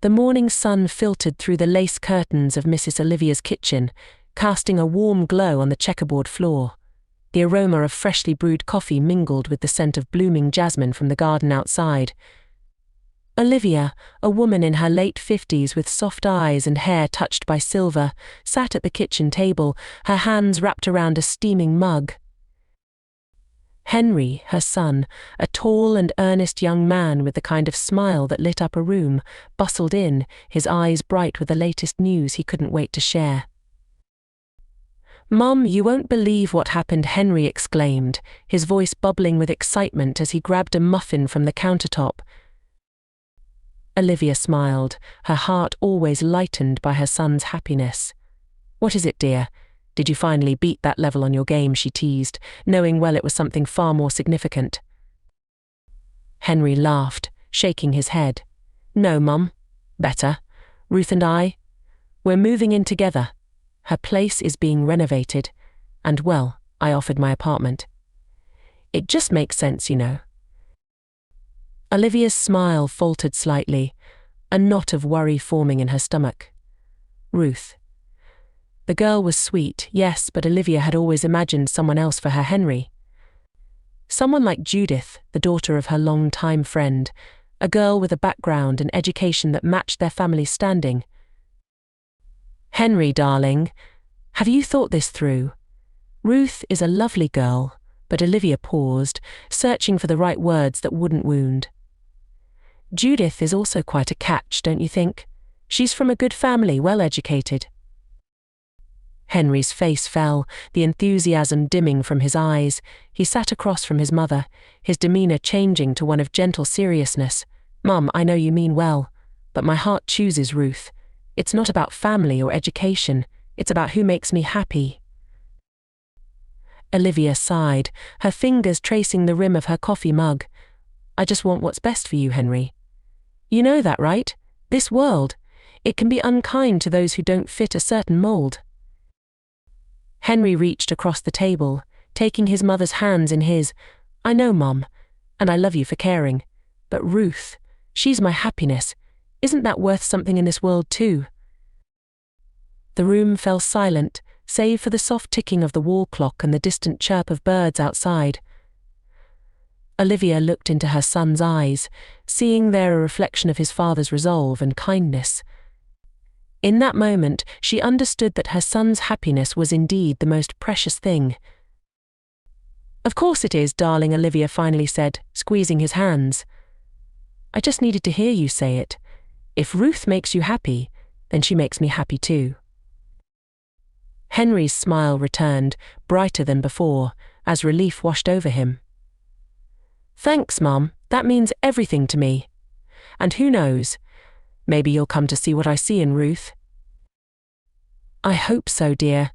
The morning sun filtered through the lace curtains of Mrs. Olivia's kitchen, casting a warm glow on the checkerboard floor. The aroma of freshly brewed coffee mingled with the scent of blooming jasmine from the garden outside. Olivia, a woman in her late 50s with soft eyes and hair touched by silver, sat at the kitchen table, her hands wrapped around a steaming mug. Henry, her son, a tall and earnest young man with the kind of smile that lit up a room, bustled in, his eyes bright with the latest news he couldn't wait to share. "Mum, you won't believe what happened," Henry exclaimed, his voice bubbling with excitement as he grabbed a muffin from the countertop. Olivia smiled, her heart always lightened by her son's happiness. "What is it, dear? Did you finally beat that level on your game?" she teased, knowing well it was something far more significant. Henry laughed, shaking his head. "No, Mum. Better. Ruth and we're moving in together. Her place is being renovated, and well, I offered my apartment. It just makes sense, you know." Olivia's smile faltered slightly, a knot of worry forming in her stomach. Ruth. The girl was sweet, yes, but Olivia had always imagined someone else for her Henry. Someone like Judith, the daughter of her long-time friend, a girl with a background and education that matched their family's standing. "Henry, darling, have you thought this through? Ruth is a lovely girl," but Olivia paused, searching for the right words that wouldn't wound. "Judith is also quite a catch, don't you think? She's from a good family, well-educated." Henry's face fell, the enthusiasm dimming from his eyes. He sat across from his mother, his demeanor changing to one of gentle seriousness. "Mum, I know you mean well, but my heart chooses Ruth. It's not about family or education, it's about who makes me happy." Olivia sighed, her fingers tracing the rim of her coffee mug. "I just want what's best for you, Henry. You know that, right? This world, it can be unkind to those who don't fit a certain mold." Henry reached across the table, taking his mother's hands in his. "I know, Mum, and I love you for caring. But Ruth, she's my happiness. Isn't that worth something in this world too?" The room fell silent, save for the soft ticking of the wall clock and the distant chirp of birds outside. Olivia looked into her son's eyes, seeing there a reflection of his father's resolve and kindness. In that moment, she understood that her son's happiness was indeed the most precious thing. "Of course it is, darling," Olivia finally said, squeezing his hands. "I just needed to hear you say it. If Ruth makes you happy, then she makes me happy too." Henry's smile returned, brighter than before, as relief washed over him. "Thanks, Mum, that means everything to me. And who knows, maybe you'll come to see what I see in Ruth." "I hope so, dear.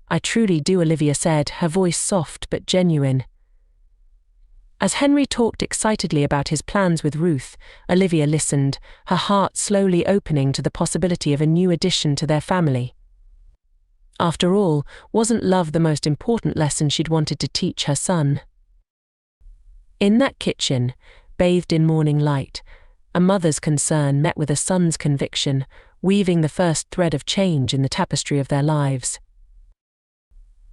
I truly do," Olivia said, her voice soft but genuine. As Henry talked excitedly about his plans with Ruth, Olivia listened, her heart slowly opening to the possibility of a new addition to their family. After all, wasn't love the most important lesson she'd wanted to teach her son? In that kitchen, bathed in morning light, a mother's concern met with a son's conviction, weaving the first thread of change in the tapestry of their lives.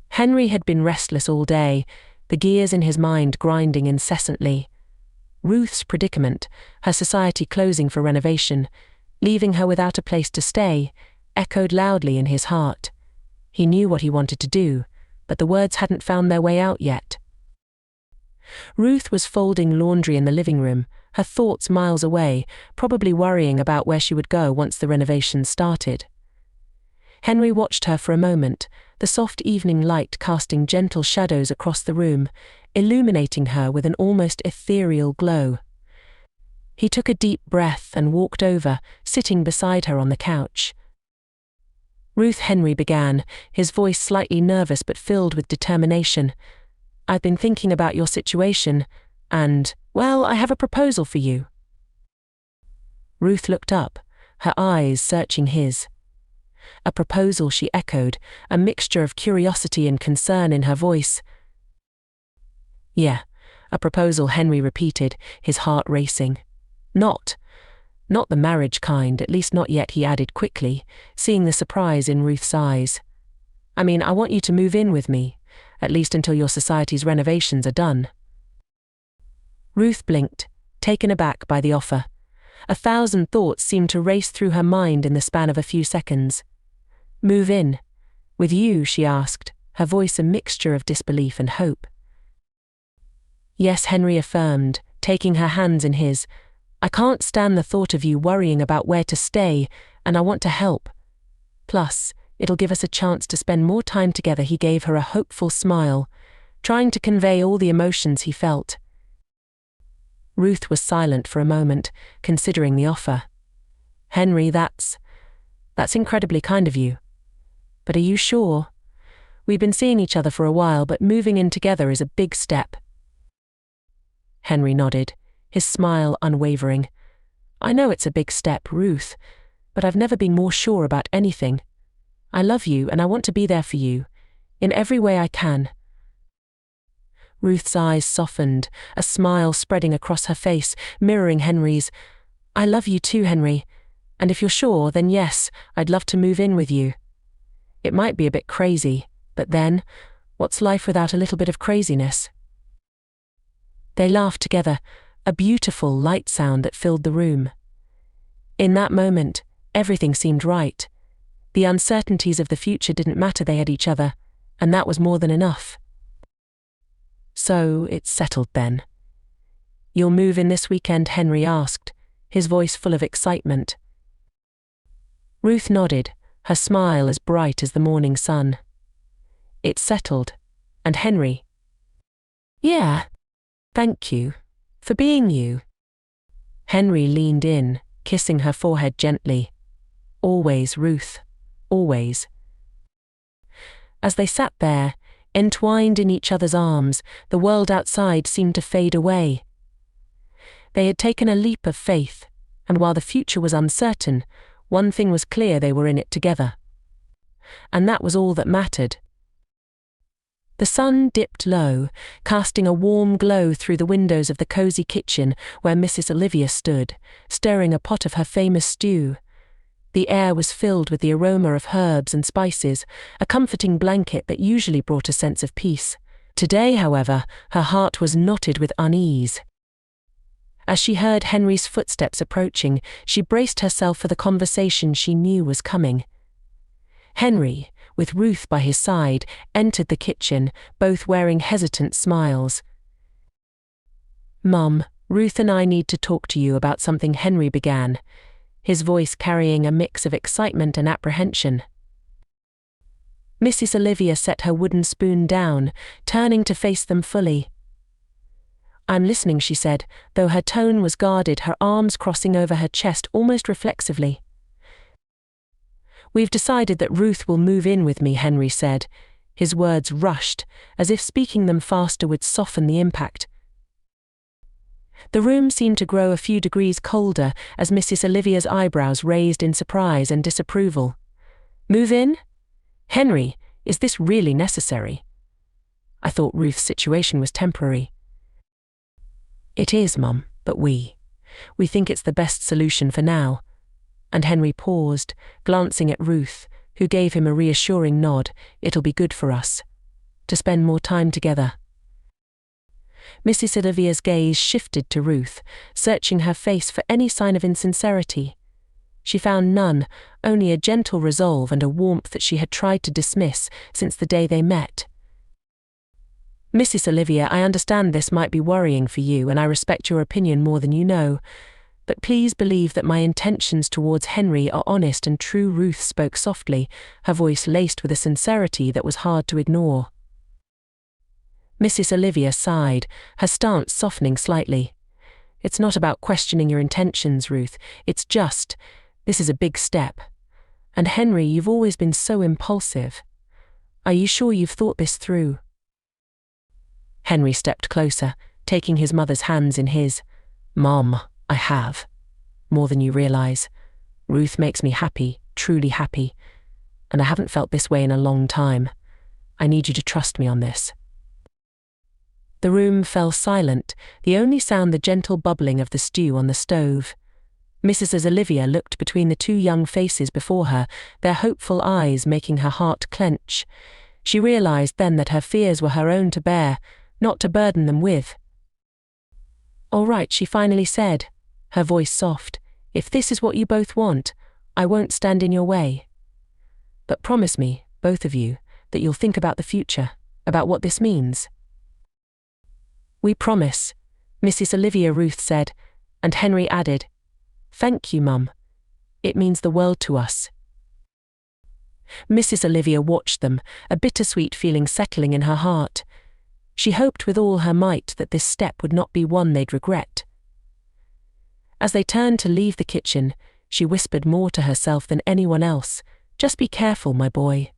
Henry had been restless all day, the gears in his mind grinding incessantly. Ruth's predicament, her society closing for renovation, leaving her without a place to stay, echoed loudly in his heart. He knew what he wanted to do, but the words hadn't found their way out yet. Ruth was folding laundry in the living room, her thoughts miles away, probably worrying about where she would go once the renovation started. Henry watched her for a moment, the soft evening light casting gentle shadows across the room, illuminating her with an almost ethereal glow. He took a deep breath and walked over, sitting beside her on the couch. "Ruth," Henry began, his voice slightly nervous but filled with determination, "I've been thinking about your situation, and, well, I have a proposal for you." Ruth looked up, her eyes searching his. "A proposal," she echoed, a mixture of curiosity and concern in her voice. "Yeah, a proposal," Henry repeated, his heart racing. Not Not the marriage kind, at least not yet, he added quickly, seeing the surprise in Ruth's eyes. I mean, I want you to move in with me, at least until your society's renovations are done. Ruth blinked, taken aback by the offer. 1,000 thoughts seemed to race through her mind in the span of a few seconds. Move in? With you? She asked, her voice a mixture of disbelief and hope. Yes, Henry affirmed, taking her hands in his. I can't stand the thought of you worrying about where to stay, and I want to help. Plus, it'll give us a chance to spend more time together. He gave her a hopeful smile, trying to convey all the emotions he felt. Ruth was silent for a moment, considering the offer. Henry, that's incredibly kind of you. But are you sure? We've been seeing each other for a while, but moving in together is a big step. Henry nodded, his smile unwavering. I know it's a big step, Ruth, but I've never been more sure about anything. I love you and I want to be there for you, in every way I can. Ruth's eyes softened, a smile spreading across her face, mirroring Henry's. I love you too, Henry, and if you're sure, then yes, I'd love to move in with you. It might be a bit crazy, but then, what's life without a little bit of craziness? They laughed together, a beautiful light sound that filled the room. In that moment, everything seemed right. The uncertainties of the future didn't matter, they had each other, and that was more than enough. So, it's settled then. You'll move in this weekend? Henry asked, his voice full of excitement. Ruth nodded, her smile as bright as the morning sun. It's settled. And Henry? Yeah. Thank you. For being you. Henry leaned in, kissing her forehead gently. Always, Ruth. Always. As they sat there, entwined in each other's arms, the world outside seemed to fade away. They had taken a leap of faith, and while the future was uncertain, one thing was clear: they were in it together. And that was all that mattered. The sun dipped low, casting a warm glow through the windows of the cosy kitchen where Mrs. Olivia stood, stirring a pot of her famous stew. The air was filled with the aroma of herbs and spices, a comforting blanket that usually brought a sense of peace. Today, however, her heart was knotted with unease. As she heard Henry's footsteps approaching, she braced herself for the conversation she knew was coming. Henry, with Ruth by his side, entered the kitchen, both wearing hesitant smiles. Mum, Ruth and I need to talk to you about something, Henry began, his voice carrying a mix of excitement and apprehension. Mrs. Olivia set her wooden spoon down, turning to face them fully. I'm listening, she said, though her tone was guarded, her arms crossing over her chest almost reflexively. We've decided that Ruth will move in with me, Henry said, his words rushed, as if speaking them faster would soften the impact. The room seemed to grow a few degrees colder as Mrs. Olivia's eyebrows raised in surprise and disapproval. Move in? Henry, is this really necessary? I thought Ruth's situation was temporary. It is, Mum, but we think it's the best solution for now. And Henry paused, glancing at Ruth, who gave him a reassuring nod. It'll be good for us to spend more time together. Mrs. Olivia's gaze shifted to Ruth, searching her face for any sign of insincerity. She found none, only a gentle resolve and a warmth that she had tried to dismiss since the day they met. Mrs. Olivia, I understand this might be worrying for you, and I respect your opinion more than you know, but please believe that my intentions towards Henry are honest and true. Ruth spoke softly, her voice laced with a sincerity that was hard to ignore. Mrs. Olivia sighed, her stance softening slightly. It's not about questioning your intentions, Ruth. It's just, this is a big step. And Henry, you've always been so impulsive. Are you sure you've thought this through? Henry stepped closer, taking his mother's hands in his. Mom, I have. More than you realize. Ruth makes me happy, truly happy. And I haven't felt this way in a long time. I need you to trust me on this. The room fell silent, the only sound the gentle bubbling of the stew on the stove. Mrs. Olivia looked between the two young faces before her, their hopeful eyes making her heart clench. She realized then that her fears were her own to bear, not to burden them with. "All right," she finally said, her voice soft. "If this is what you both want, I won't stand in your way. But promise me, both of you, that you'll think about the future, about what this means." "We promise," Mrs. Olivia Ruth said, and Henry added, "Thank you, Mum. It means the world to us." Mrs. Olivia watched them, a bittersweet feeling settling in her heart. She hoped with all her might that this step would not be one they'd regret. As they turned to leave the kitchen, she whispered more to herself than anyone else, "Just be careful, my boy.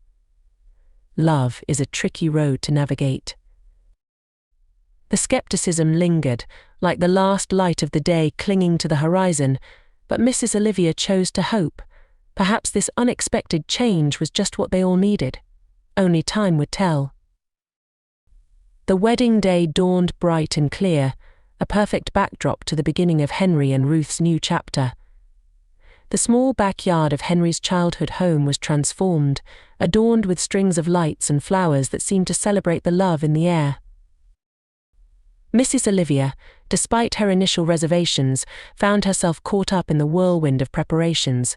Love is a tricky road to navigate." The skepticism lingered, like the last light of the day clinging to the horizon, but Mrs. Olivia chose to hope. Perhaps this unexpected change was just what they all needed. Only time would tell. The wedding day dawned bright and clear, a perfect backdrop to the beginning of Henry and Ruth's new chapter. The small backyard of Henry's childhood home was transformed, adorned with strings of lights and flowers that seemed to celebrate the love in the air. Mrs. Olivia, despite her initial reservations, found herself caught up in the whirlwind of preparations.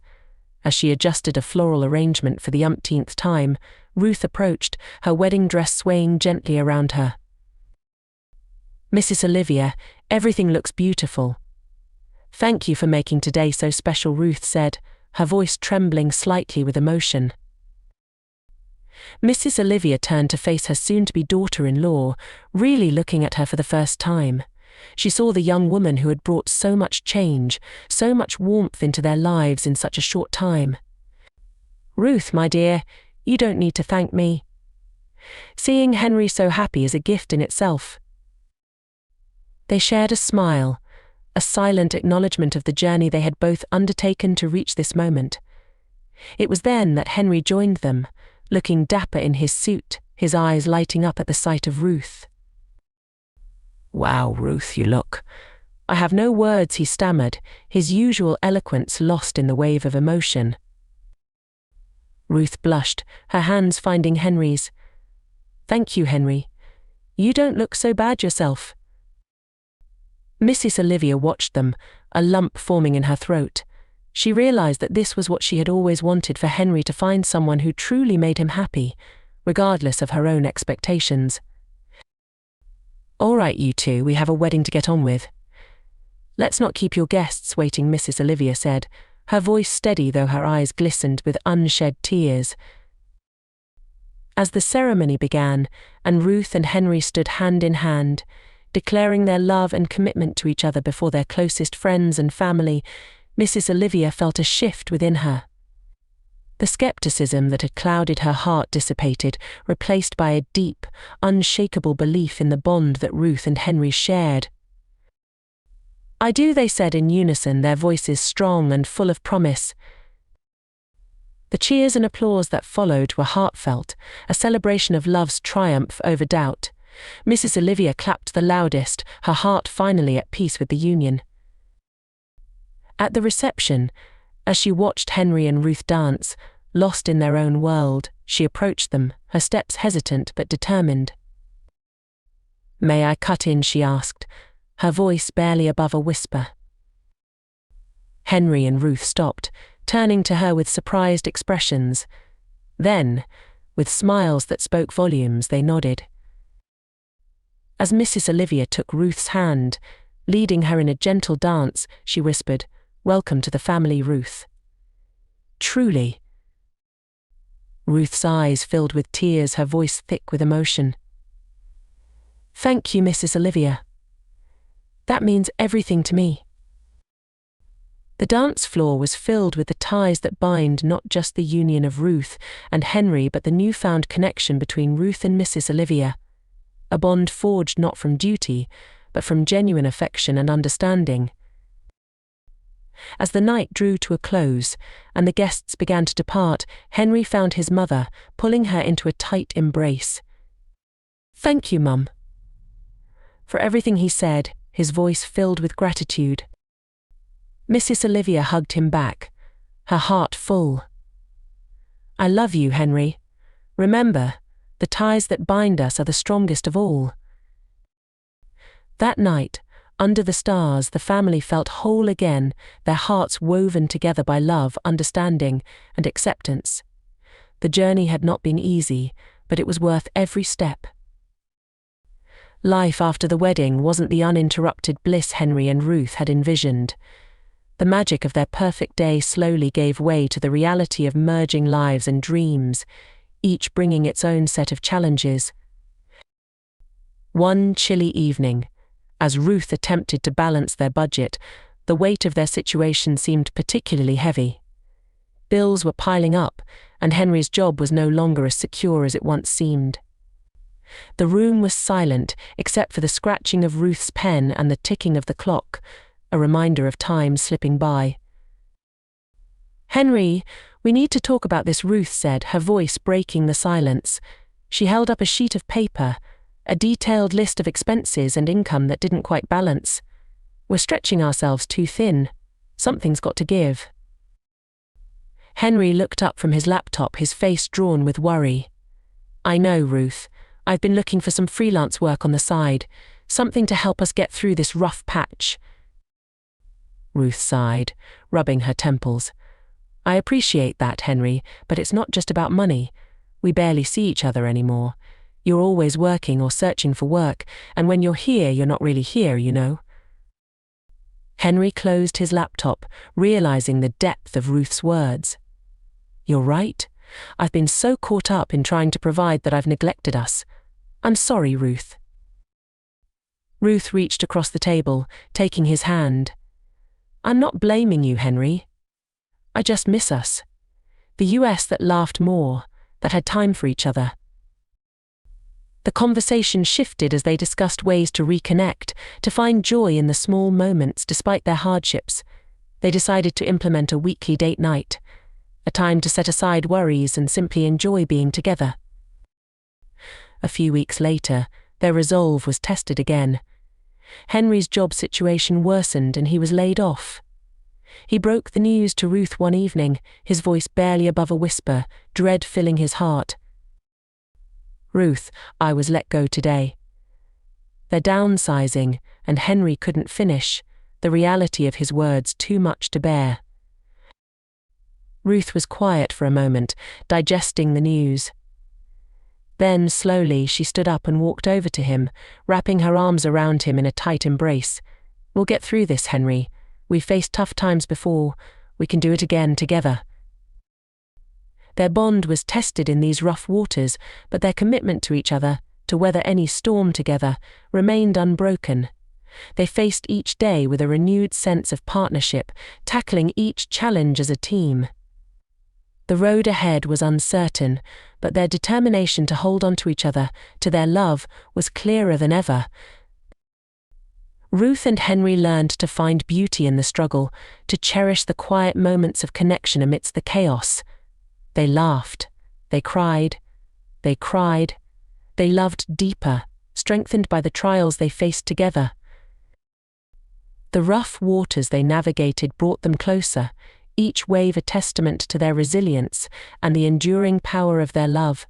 As she adjusted a floral arrangement for the umpteenth time, Ruth approached, her wedding dress swaying gently around her. "Mrs. Olivia, everything looks beautiful." "Thank you for making today so special," Ruth said, her voice trembling slightly with emotion. Mrs. Olivia turned to face her soon-to-be daughter-in-law, really looking at her for the first time. She saw the young woman who had brought so much change, so much warmth into their lives in such a short time. "Ruth, my dear, you don't need to thank me. Seeing Henry so happy is a gift in itself." They shared a smile, a silent acknowledgement of the journey they had both undertaken to reach this moment. It was then that Henry joined them, looking dapper in his suit, his eyes lighting up at the sight of Ruth. "Wow, Ruth, you look." "I have no words," he stammered, his usual eloquence lost in the wave of emotion. Ruth blushed, her hands finding Henry's. "Thank you, Henry. You don't look so bad yourself." Mrs. Olivia watched them, a lump forming in her throat. She realized that this was what she had always wanted for Henry, to find someone who truly made him happy, regardless of her own expectations. "All right, you two, we have a wedding to get on with. Let's not keep your guests waiting," Mrs. Olivia said, her voice steady though her eyes glistened with unshed tears. As the ceremony began, and Ruth and Henry stood hand in hand, declaring their love and commitment to each other before their closest friends and family, Mrs. Olivia felt a shift within her. The skepticism that had clouded her heart dissipated, replaced by a deep, unshakable belief in the bond that Ruth and Henry shared. "I do," they said in unison, their voices strong and full of promise. The cheers and applause that followed were heartfelt, a celebration of love's triumph over doubt. Mrs. Olivia clapped the loudest, her heart finally at peace with the union. At the reception, as she watched Henry and Ruth dance, lost in their own world, she approached them, her steps hesitant but determined. "May I cut in?" she asked, her voice barely above a whisper. Henry and Ruth stopped, turning to her with surprised expressions. Then, with smiles that spoke volumes, they nodded. As Mrs. Olivia took Ruth's hand, leading her in a gentle dance, she whispered, "Welcome to the family, Ruth." "Truly." Ruth's eyes filled with tears, her voice thick with emotion. "Thank you, Mrs. Olivia. That means everything to me." The dance floor was filled with the ties that bind not just the union of Ruth and Henry but the newfound connection between Ruth and Mrs. Olivia. A bond forged not from duty, but from genuine affection and understanding. As the night drew to a close, and the guests began to depart, Henry found his mother, pulling her into a tight embrace. "Thank you, Mum." For everything he said, his voice filled with gratitude. Mrs. Olivia hugged him back, her heart full. I love you, Henry. Remember, the ties that bind us are the strongest of all. That night, under the stars, the family felt whole again, their hearts woven together by love, understanding, and acceptance. The journey had not been easy, but it was worth every step. Life after the wedding wasn't the uninterrupted bliss Henry and Ruth had envisioned. The magic of their perfect day slowly gave way to the reality of merging lives and dreams, each bringing its own set of challenges. One chilly evening, as Ruth attempted to balance their budget, the weight of their situation seemed particularly heavy. Bills were piling up, and Henry's job was no longer as secure as it once seemed. The room was silent, except for the scratching of Ruth's pen and the ticking of the clock, a reminder of time slipping by. "Henry, we need to talk about this," Ruth said, her voice breaking the silence. She held up a sheet of paper, a detailed list of expenses and income that didn't quite balance. "We're stretching ourselves too thin. Something's got to give." Henry looked up from his laptop, his face drawn with worry. "I know, Ruth. I've been looking for some freelance work on the side, something to help us get through this rough patch." Ruth sighed, rubbing her temples. "I appreciate that, Henry, but it's not just about money. We barely see each other anymore. You're always working or searching for work, and when you're here, you're not really here, you know." Henry closed his laptop, realizing the depth of Ruth's words. "You're right. I've been so caught up in trying to provide that I've neglected us. I'm sorry, Ruth." Ruth reached across the table, taking his hand. "I'm not blaming you, Henry. I just miss us. The US that laughed more, that had time for each other." The conversation shifted as they discussed ways to reconnect, to find joy in the small moments despite their hardships. They decided to implement a weekly date night, a time to set aside worries and simply enjoy being together. A few weeks later, their resolve was tested again. Henry's job situation worsened and he was laid off. He broke the news to Ruth one evening, his voice barely above a whisper, dread filling his heart. "Ruth, I was let go today." They're downsizing, and Henry couldn't finish, the reality of his words too much to bear. Ruth was quiet for a moment, digesting the news. Then, slowly, she stood up and walked over to him, wrapping her arms around him in a tight embrace. "We'll get through this, Henry. We've faced tough times before. We can do it again together." Their bond was tested in these rough waters, but their commitment to each other, to weather any storm together, remained unbroken. They faced each day with a renewed sense of partnership, tackling each challenge as a team. The road ahead was uncertain, but their determination to hold on to each other, to their love, was clearer than ever. Ruth and Henry learned to find beauty in the struggle, to cherish the quiet moments of connection amidst the chaos. They laughed, they cried, they loved deeper, strengthened by the trials they faced together. The rough waters they navigated brought them closer, each wave a testament to their resilience and the enduring power of their love.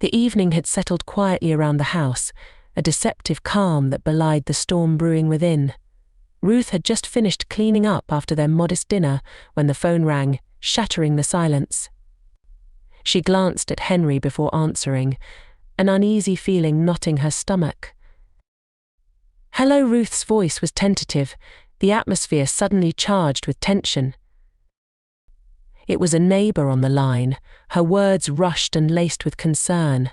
The evening had settled quietly around the house, a deceptive calm that belied the storm brewing within. Ruth had just finished cleaning up after their modest dinner when the phone rang, shattering the silence. She glanced at Henry before answering, an uneasy feeling knotting her stomach. "Hello," Ruth's voice was tentative, the atmosphere suddenly charged with tension. It was a neighbor on the line, her words rushed and laced with concern.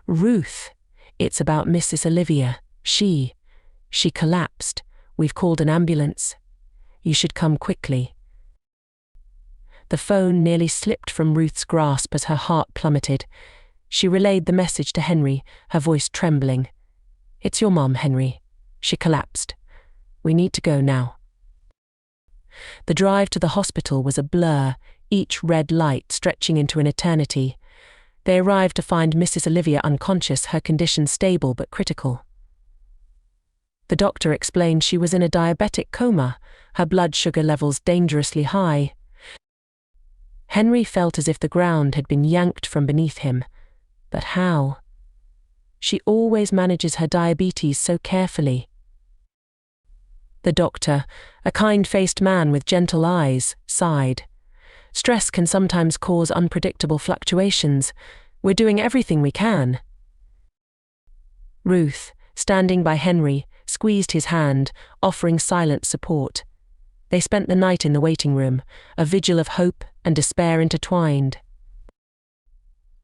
"Ruth, it's about Mrs. Olivia. She collapsed. We've called an ambulance. You should come quickly." The phone nearly slipped from Ruth's grasp as her heart plummeted. She relayed the message to Henry, her voice trembling. "It's your mom, Henry. She collapsed. We need to go now." The drive to the hospital was a blur, each red light stretching into an eternity. They arrived to find Mrs. Olivia unconscious, her condition stable but critical. The doctor explained she was in a diabetic coma, her blood sugar levels dangerously high. Henry felt as if the ground had been yanked from beneath him. But how? She always manages her diabetes so carefully. The doctor, a kind-faced man with gentle eyes, sighed. Stress can sometimes cause unpredictable fluctuations. We're doing everything we can. Ruth, standing by Henry, squeezed his hand, offering silent support. They spent the night in the waiting room, a vigil of hope and despair intertwined.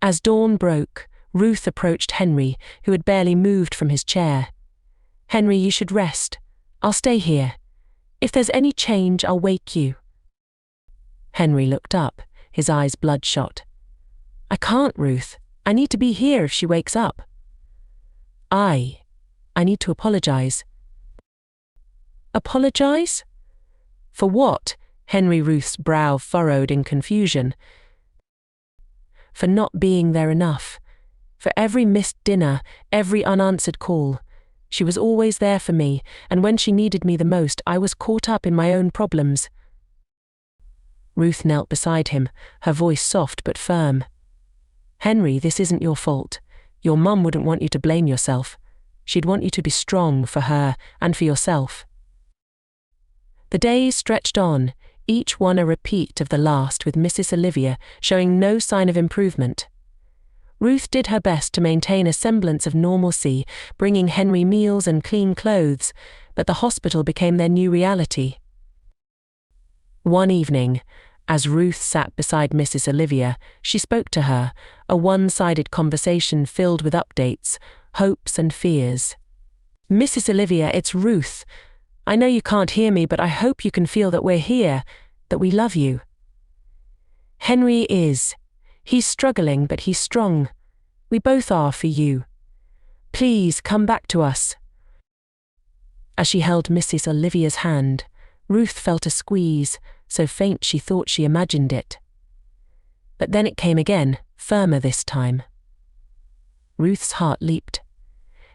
As dawn broke, Ruth approached Henry, who had barely moved from his chair. "Henry, you should rest. I'll stay here. If there's any change, I'll wake you." Henry looked up, his eyes bloodshot. "I can't, Ruth. I need to be here if she wakes up." I need to apologize." "Apologize? For what?" Ruth's brow furrowed in confusion. "For not being there enough. For every missed dinner, every unanswered call. She was always there for me, and when she needed me the most, I was caught up in my own problems." Ruth knelt beside him, her voice soft but firm. "Henry, this isn't your fault. Your mum wouldn't want you to blame yourself. She'd want you to be strong for her and for yourself." The days stretched on, each one a repeat of the last, with Mrs. Olivia showing no sign of improvement. Ruth did her best to maintain a semblance of normalcy, bringing Henry meals and clean clothes, but the hospital became their new reality. One evening, as Ruth sat beside Mrs. Olivia, she spoke to her, a one-sided conversation filled with updates, hopes and fears. "Mrs. Olivia, it's Ruth. I know you can't hear me, but I hope you can feel that we're here, that we love you. Henry is. He's struggling, but he's strong. We both are for you. Please come back to us." As she held Mrs. Olivia's hand, Ruth felt a squeeze, so faint she thought she imagined it. But then it came again, firmer this time. Ruth's heart leaped.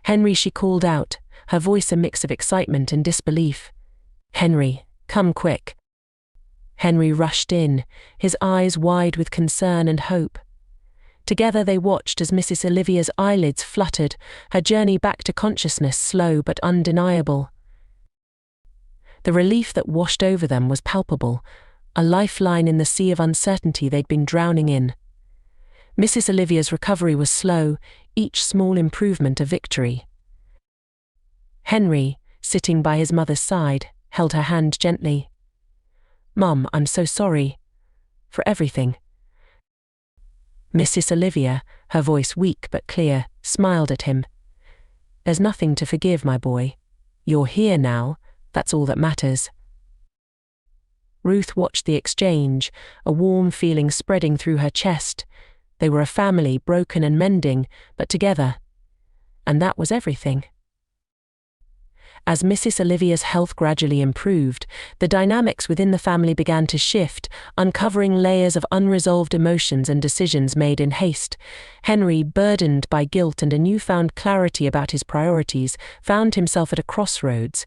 "Henry," she called out, her voice a mix of excitement and disbelief. "Henry, come quick." Henry rushed in, his eyes wide with concern and hope. Together they watched as Mrs. Olivia's eyelids fluttered, her journey back to consciousness slow but undeniable. The relief that washed over them was palpable, a lifeline in the sea of uncertainty they'd been drowning in. Mrs. Olivia's recovery was slow, each small improvement a victory. Henry, sitting by his mother's side, held her hand gently. "Mum, I'm so sorry. For everything." Mrs. Olivia, her voice weak but clear, smiled at him. "There's nothing to forgive, my boy. You're here now, that's all that matters." Ruth watched the exchange, a warm feeling spreading through her chest. They were a family, broken and mending, but together. And that was everything. As Mrs. Olivia's health gradually improved, the dynamics within the family began to shift, uncovering layers of unresolved emotions and decisions made in haste. Henry, burdened by guilt and a newfound clarity about his priorities, found himself at a crossroads.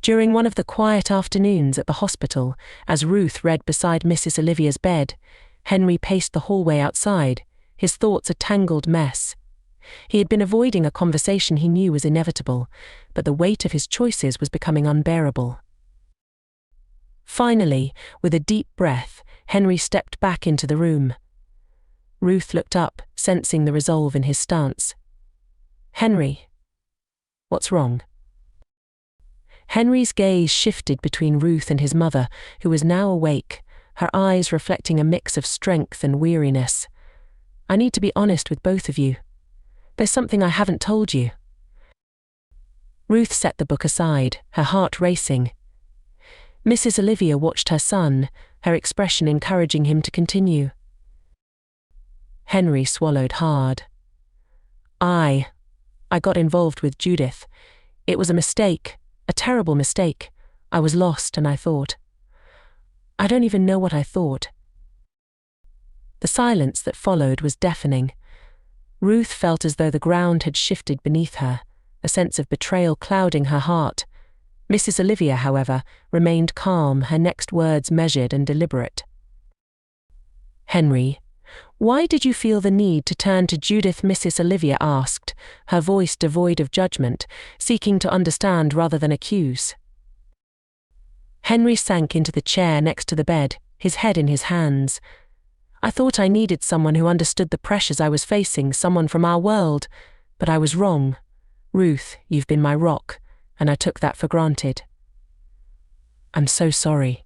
During one of the quiet afternoons at the hospital, as Ruth read beside Mrs. Olivia's bed, Henry paced the hallway outside, his thoughts a tangled mess. He had been avoiding a conversation he knew was inevitable, but the weight of his choices was becoming unbearable. Finally, with a deep breath, Henry stepped back into the room. Ruth looked up, sensing the resolve in his stance. "Henry, what's wrong?" Henry's gaze shifted between Ruth and his mother, who was now awake, her eyes reflecting a mix of strength and weariness. "I need to be honest with both of you. There's something I haven't told you." Ruth set the book aside, her heart racing. Mrs. Olivia watched her son, her expression encouraging him to continue. Henry swallowed hard. I got involved with Judith. It was a mistake, a terrible mistake. I was lost and I thought. I don't even know what I thought. The silence that followed was deafening. Ruth felt as though the ground had shifted beneath her, a sense of betrayal clouding her heart. Mrs. Olivia, however, remained calm, her next words measured and deliberate. "Henry, why did you feel the need to turn to Judith?" Mrs. Olivia asked, her voice devoid of judgment, seeking to understand rather than accuse. Henry sank into the chair next to the bed, his head in his hands. "I thought I needed someone who understood the pressures I was facing, someone from our world, but I was wrong. Ruth, you've been my rock, and I took that for granted. I'm so sorry."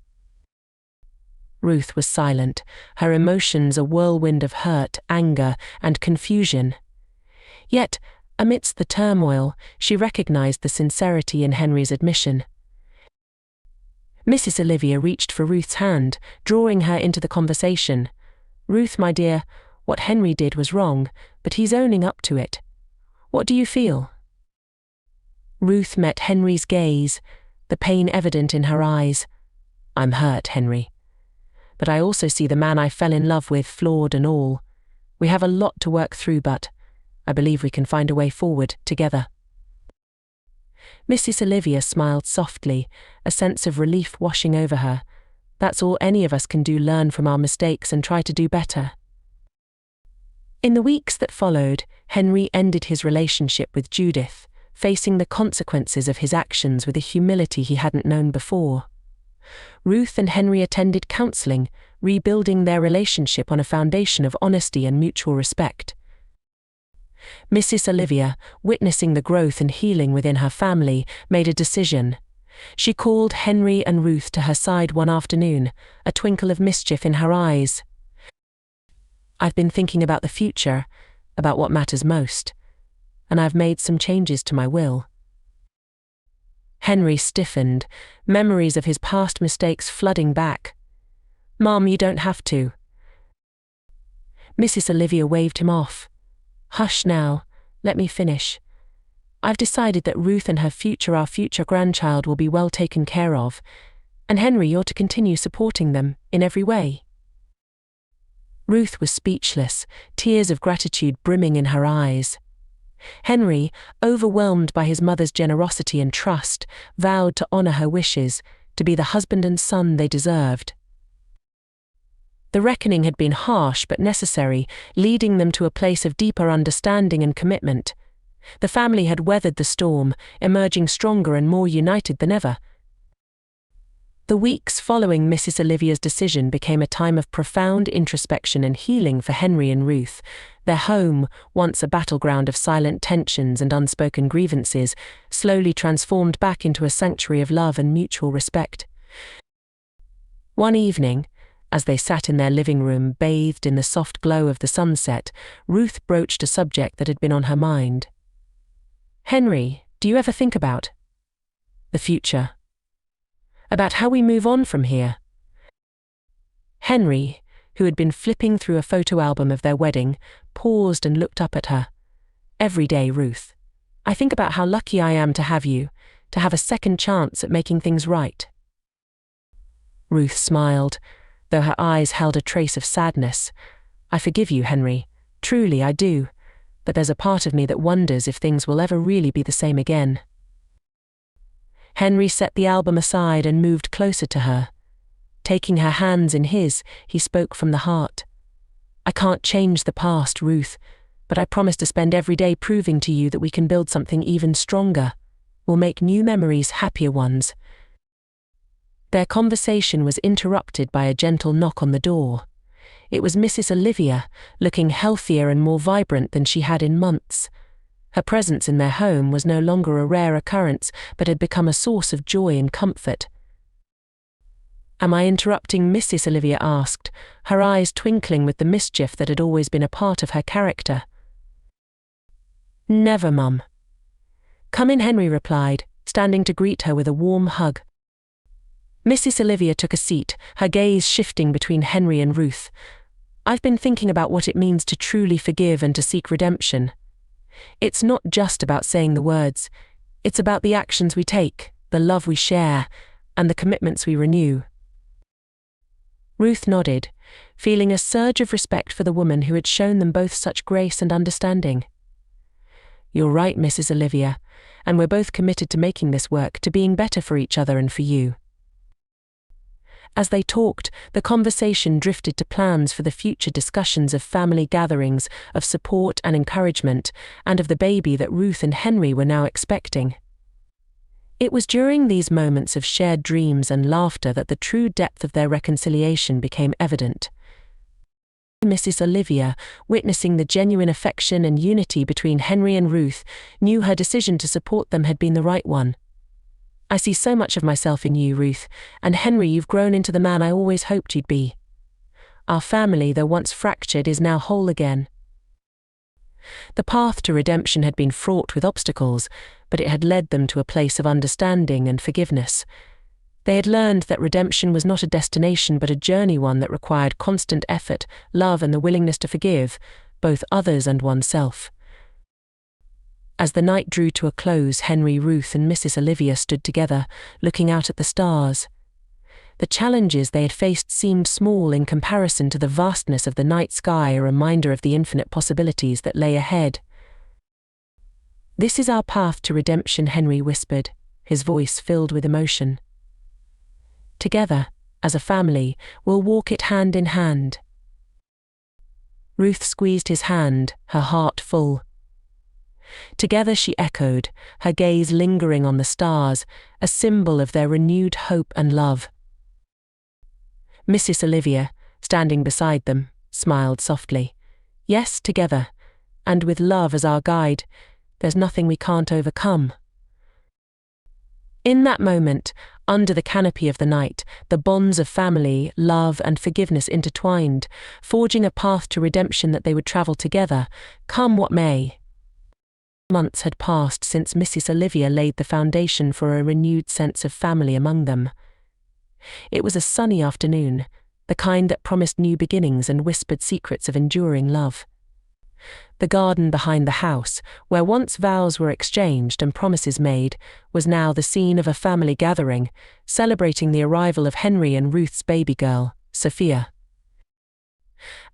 Ruth was silent, her emotions a whirlwind of hurt, anger, and confusion. Yet, amidst the turmoil, she recognized the sincerity in Henry's admission. Mrs. Olivia reached for Ruth's hand, drawing her into the conversation. "Ruth, my dear, what Henry did was wrong, but he's owning up to it. What do you feel?" Ruth met Henry's gaze, the pain evident in her eyes. "I'm hurt, Henry. But I also see the man I fell in love with, flawed and all. We have a lot to work through, but I believe we can find a way forward together." Mrs. Olivia smiled softly, a sense of relief washing over her. That's all any of us can do, learn from our mistakes and try to do better. In the weeks that followed, Henry ended his relationship with Judith, facing the consequences of his actions with a humility he hadn't known before. Ruth and Henry attended counseling, rebuilding their relationship on a foundation of honesty and mutual respect. Mrs. Olivia, witnessing the growth and healing within her family, made a decision. She called Henry and Ruth to her side one afternoon, a twinkle of mischief in her eyes. "I've been thinking about the future, about what matters most, and I've made some changes to my will." Henry stiffened, memories of his past mistakes flooding back. "Mom, you don't have to." Mrs. Olivia waved him off. "Hush now, let me finish. I've decided that Ruth and her future, our future grandchild, will be well taken care of, and Henry, you're to continue supporting them in every way." Ruth was speechless, tears of gratitude brimming in her eyes. Henry, overwhelmed by his mother's generosity and trust, vowed to honor her wishes, to be the husband and son they deserved. The reckoning had been harsh but necessary, leading them to a place of deeper understanding and commitment. The family had weathered the storm, emerging stronger and more united than ever. The weeks following Mrs. Olivia's decision became a time of profound introspection and healing for Henry and Ruth. Their home, once a battleground of silent tensions and unspoken grievances, slowly transformed back into a sanctuary of love and mutual respect. One evening, as they sat in their living room bathed in the soft glow of the sunset, Ruth broached a subject that had been on her mind. "Henry, do you ever think about the future? About how we move on from here?" Henry, who had been flipping through a photo album of their wedding, paused and looked up at her. "Every day, Ruth. I think about how lucky I am to have you, to have a second chance at making things right." Ruth smiled, though her eyes held a trace of sadness. "I forgive you, Henry. Truly, I do. But there's a part of me that wonders if things will ever really be the same again." Henry set the album aside and moved closer to her. Taking her hands in his, he spoke from the heart. "I can't change the past, Ruth, but I promise to spend every day proving to you that we can build something even stronger. We'll make new memories, happier ones." Their conversation was interrupted by a gentle knock on the door. It was Mrs. Olivia, looking healthier and more vibrant than she had in months. Her presence in their home was no longer a rare occurrence, but had become a source of joy and comfort. "Am I interrupting?" Mrs. Olivia asked, her eyes twinkling with the mischief that had always been a part of her character. "Never, Mum." "Come in," Henry replied, standing to greet her with a warm hug. Mrs. Olivia took a seat, her gaze shifting between Henry and Ruth. "I've been thinking about what it means to truly forgive and to seek redemption. It's not just about saying the words, it's about the actions we take, the love we share, and the commitments we renew." Ruth nodded, feeling a surge of respect for the woman who had shown them both such grace and understanding. "You're right, Mrs. Olivia, and we're both committed to making this work, to being better for each other and for you." As they talked, the conversation drifted to plans for the future, discussions of family gatherings, of support and encouragement, and of the baby that Ruth and Henry were now expecting. It was during these moments of shared dreams and laughter that the true depth of their reconciliation became evident. Mrs. Olivia, witnessing the genuine affection and unity between Henry and Ruth, knew her decision to support them had been the right one. "I see so much of myself in you, Ruth, and Henry, you've grown into the man I always hoped you'd be. Our family, though once fractured, is now whole again." The path to redemption had been fraught with obstacles, but it had led them to a place of understanding and forgiveness. They had learned that redemption was not a destination but a journey, one that required constant effort, love, and the willingness to forgive, both others and oneself. As the night drew to a close, Henry, Ruth, and Mrs. Olivia stood together, looking out at the stars. The challenges they had faced seemed small in comparison to the vastness of the night sky, a reminder of the infinite possibilities that lay ahead. "This is our path to redemption," Henry whispered, his voice filled with emotion. "Together, as a family, we'll walk it hand in hand." Ruth squeezed his hand, her heart full. "Together," she echoed, her gaze lingering on the stars, a symbol of their renewed hope and love. Mrs. Olivia, standing beside them, smiled softly. "Yes, together, and with love as our guide, there's nothing we can't overcome." In that moment, under the canopy of the night, the bonds of family, love, and forgiveness intertwined, forging a path to redemption that they would travel together, come what may. Months had passed since Mrs. Olivia laid the foundation for a renewed sense of family among them. It was a sunny afternoon, the kind that promised new beginnings and whispered secrets of enduring love. The garden behind the house, where once vows were exchanged and promises made, was now the scene of a family gathering, celebrating the arrival of Henry and Ruth's baby girl, Sophia.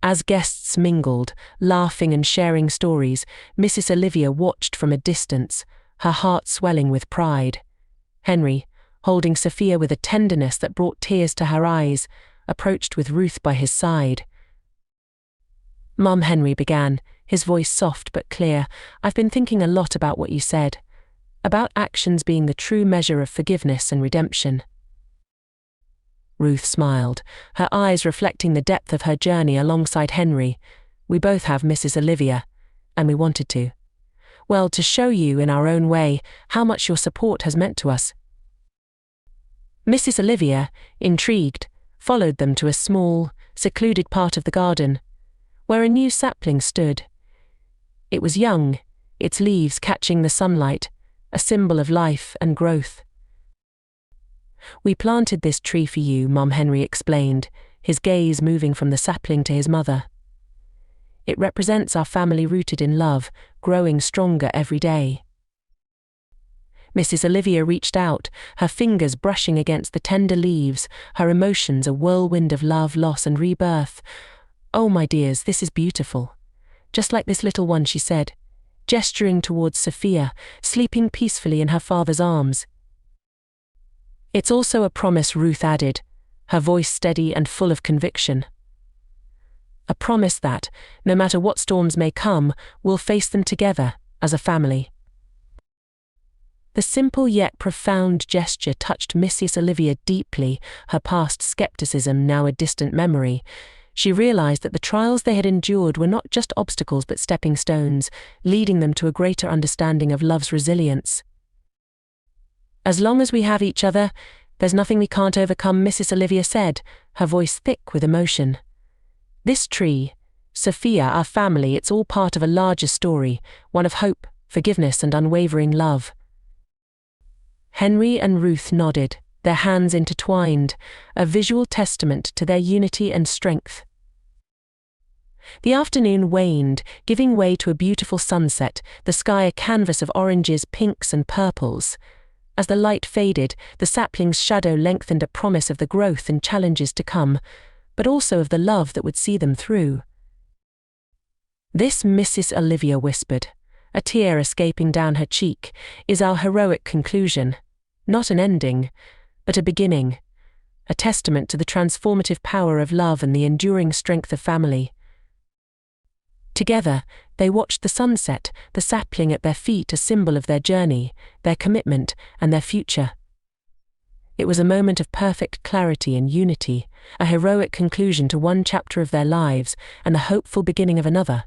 As guests mingled, laughing and sharing stories, Mrs. Olivia watched from a distance, her heart swelling with pride. Henry, holding Sophia with a tenderness that brought tears to her eyes, approached with Ruth by his side. "Mum," Henry began, his voice soft but clear, "I've been thinking a lot about what you said, about actions being the true measure of forgiveness and redemption." Ruth smiled, her eyes reflecting the depth of her journey alongside Henry. "We both have, Mrs. Olivia, and we wanted to. Well, to show you in our own way how much your support has meant to us." Mrs. Olivia, intrigued, followed them to a small, secluded part of the garden, where a new sapling stood. It was young, its leaves catching the sunlight, a symbol of life and growth. "We planted this tree for you," Mum, Henry explained, his gaze moving from the sapling to his mother. "It represents our family rooted in love, growing stronger every day." Mrs. Olivia reached out, her fingers brushing against the tender leaves, her emotions a whirlwind of love, loss, and rebirth. "Oh, my dears, this is beautiful. Just like this little one," she said, gesturing towards Sophia, sleeping peacefully in her father's arms. "It's also a promise," Ruth added, her voice steady and full of conviction. "A promise that, no matter what storms may come, we'll face them together, as a family." The simple yet profound gesture touched Mrs. Olivia deeply, her past skepticism now a distant memory. She realized that the trials they had endured were not just obstacles but stepping stones, leading them to a greater understanding of love's resilience. "As long as we have each other, there's nothing we can't overcome," Mrs. Olivia said, her voice thick with emotion. "This tree, Sophia, our family, it's all part of a larger story, one of hope, forgiveness, and unwavering love." Henry and Ruth nodded, their hands intertwined, a visual testament to their unity and strength. The afternoon waned, giving way to a beautiful sunset, the sky a canvas of oranges, pinks, and purples. As the light faded, the sapling's shadow lengthened, a promise of the growth and challenges to come, but also of the love that would see them through. "This," Mrs. Olivia whispered, a tear escaping down her cheek, is our heroic conclusion. Not an ending, but a beginning, a testament to the transformative power of love and the enduring strength of family. Together, they watched the sunset, the sapling at their feet a symbol of their journey, their commitment, and their future. It was a moment of perfect clarity and unity, a heroic conclusion to one chapter of their lives and the hopeful beginning of another.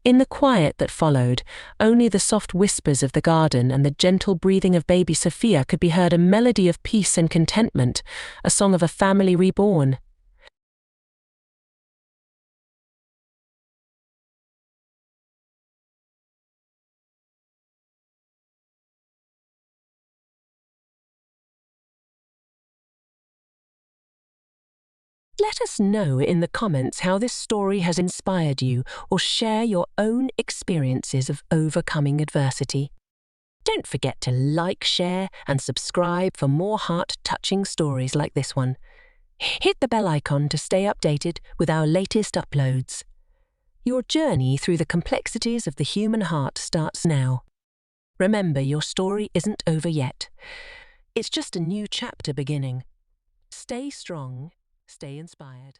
In the quiet that followed, only the soft whispers of the garden and the gentle breathing of baby Sophia could be heard, a melody of peace and contentment, a song of a family reborn. Let us know in the comments how this story has inspired you, or share your own experiences of overcoming adversity. Don't forget to like, share, and subscribe for more heart-touching stories like this one. Hit the bell icon to stay updated with our latest uploads. Your journey through the complexities of the human heart starts now. Remember, your story isn't over yet. It's just a new chapter beginning. Stay strong, stay inspired.